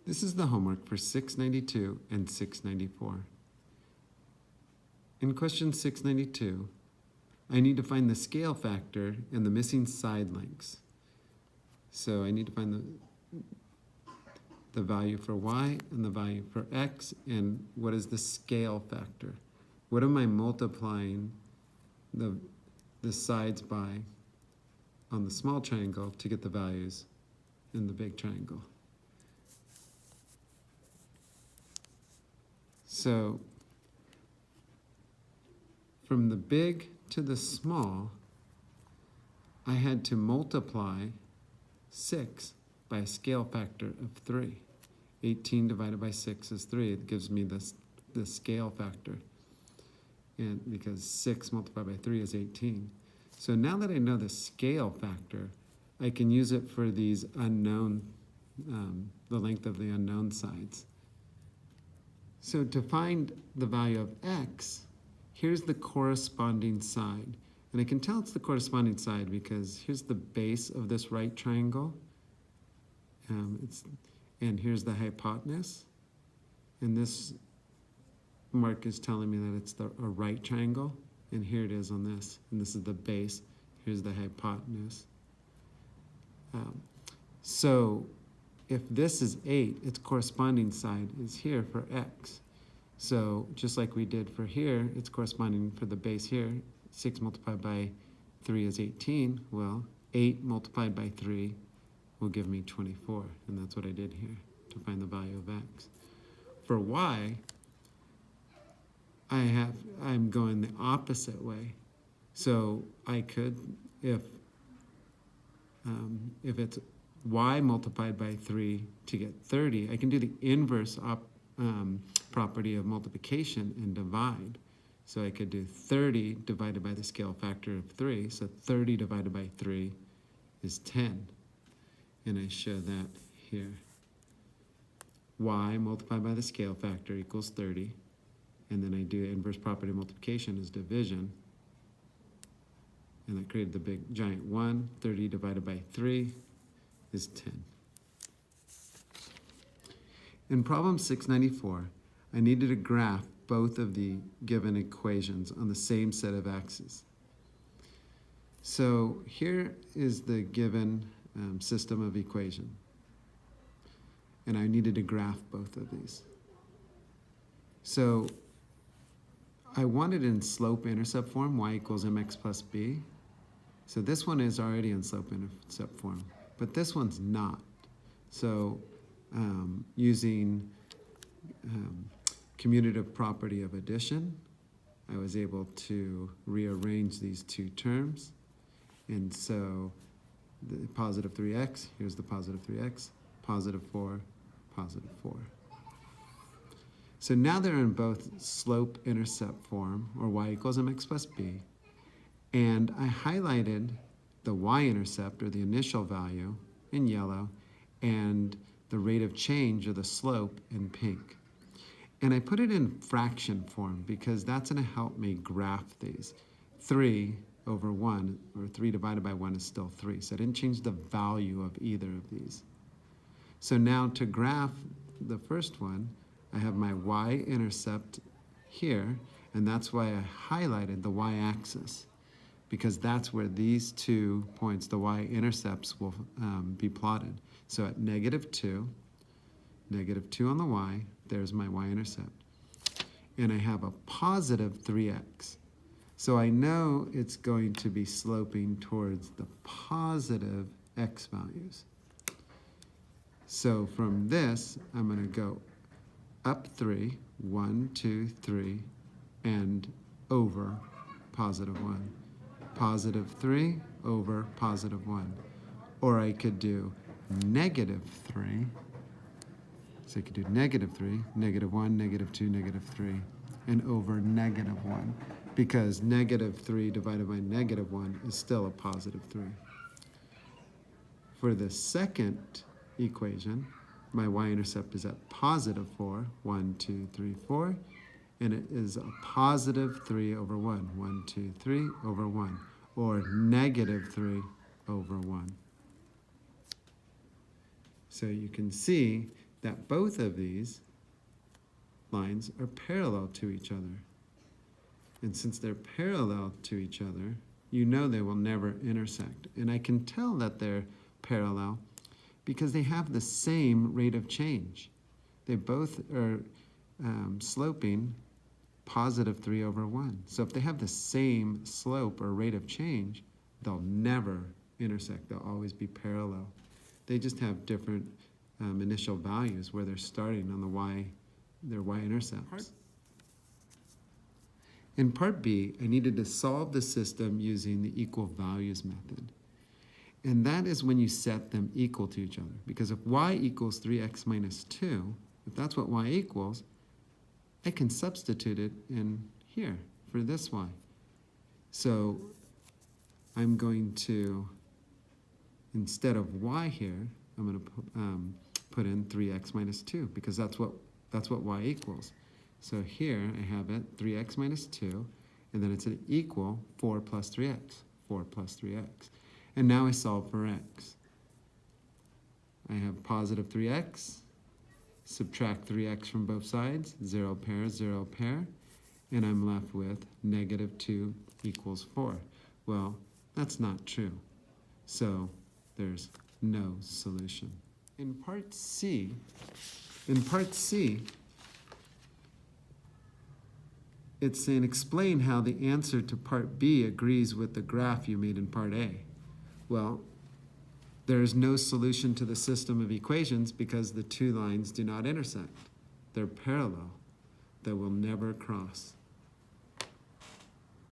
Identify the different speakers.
Speaker 1: This is the homework for 692 and 694. In question 692, I need to find the scale factor and the missing side lengths. So I need to find the value for y and the value for x, and what is the scale factor? What am I multiplying the sides by on the small triangle to get the values in the big triangle? So from the big to the small, I had to multiply 6 by a scale factor of 3. 18 divided by 6 is 3. It gives me the scale factor. And because 6 multiplied by 3 is 18. So now that I know the scale factor, I can use it for these unknown, the length of the unknown sides. So to find the value of x, here's the corresponding side. And I can tell it's the corresponding side because here's the base of this right triangle. And here's the hypotenuse. And this mark is telling me that it's a right triangle. And here it is on this. And this is the base. Here's the hypotenuse. So if this is 8, its corresponding side is here for x. So just like we did for here, it's corresponding for the base here. 6 multiplied by 3 is 18. Well, 8 multiplied by 3 will give me 24. And that's what I did here to find the value of x. For y, I'm going the opposite way. So I could, if it's y multiplied by 3 to get 30, I can do the inverse property of multiplication and divide. So I could do 30 divided by the scale factor of 3. So 30 divided by 3 is 10. And I show that here. Y multiplied by the scale factor equals 30. And then I do inverse property of multiplication as division. And that created the big giant 1. 30 divided by 3 is 10. In problem 694, I needed to graph both of the given equations on the same set of axes. So here is the given system of equation. And I needed to graph both of these. So I want it in slope-intercept form, y equals mx plus b. So this one is already in slope-intercept form, but this one's not. So using commutative property of addition, I was able to rearrange these two terms. And so the positive 3x, here's the positive 3x, positive 4, positive 4. So now they're in both slope-intercept form, or y equals mx plus b, and I highlighted the y-intercept, or the initial value, in yellow, and the rate of change, or the slope, in pink. And I put it in fraction form because that's going to help me graph these. 3 over 1, or 3 divided by 1 is still 3, so I didn't change the value of either of these. So now to graph the first one, I have my y-intercept here, and that's why I highlighted the y-axis, because that's where these 2 points, the y-intercepts, will be plotted. So at -2 on the y, there's my y-intercept. And I have a positive 3x. So I know it's going to be sloping towards the positive x values. So from this, I'm going to go up 3, 1, 2, 3, and over positive 1. Positive 3 over positive 1. Or I could do -3. So I could do -3, -1, -2, -3, and over -1. Because -3 divided by -1 is still a positive 3. For the second equation, my y-intercept is at positive 4, 1, 2, 3, 4, and it is a positive 3 over 1, 1, 2, 3 over 1, or -3 over 1. So you can see that both of these lines are parallel to each other. And since they're parallel to each other, you know they will never intersect. And I can tell that they're parallel because they have the same rate of change. They both are sloping positive 3 over 1. So if they have the same slope or rate of change, they'll never intersect. They'll always be parallel. They just have different initial values where they're starting on the y, their y-intercepts. In part B, I needed to solve the system using the equal values method. And that is when you set them equal to each other. Because if y equals 3x minus 2, if that's what y equals, I can substitute it in here for this y. So I'm going to, instead of y here, I'm going to put in 3x minus 2 because that's what y equals. So here I have it 3x minus 2, and then it's an equal 4 plus 3x, 4 plus 3x. And now I solve for x. I have positive 3x, subtract 3x from both sides, 0 pair, and I'm left with negative 2 equals 4. Well, that's not true. So there's no solution. In part C, it's saying explain how the answer to part B agrees with the graph you made in part A. Well, there is no solution to the system of equations because the two lines do not intersect. They're parallel. They will never cross.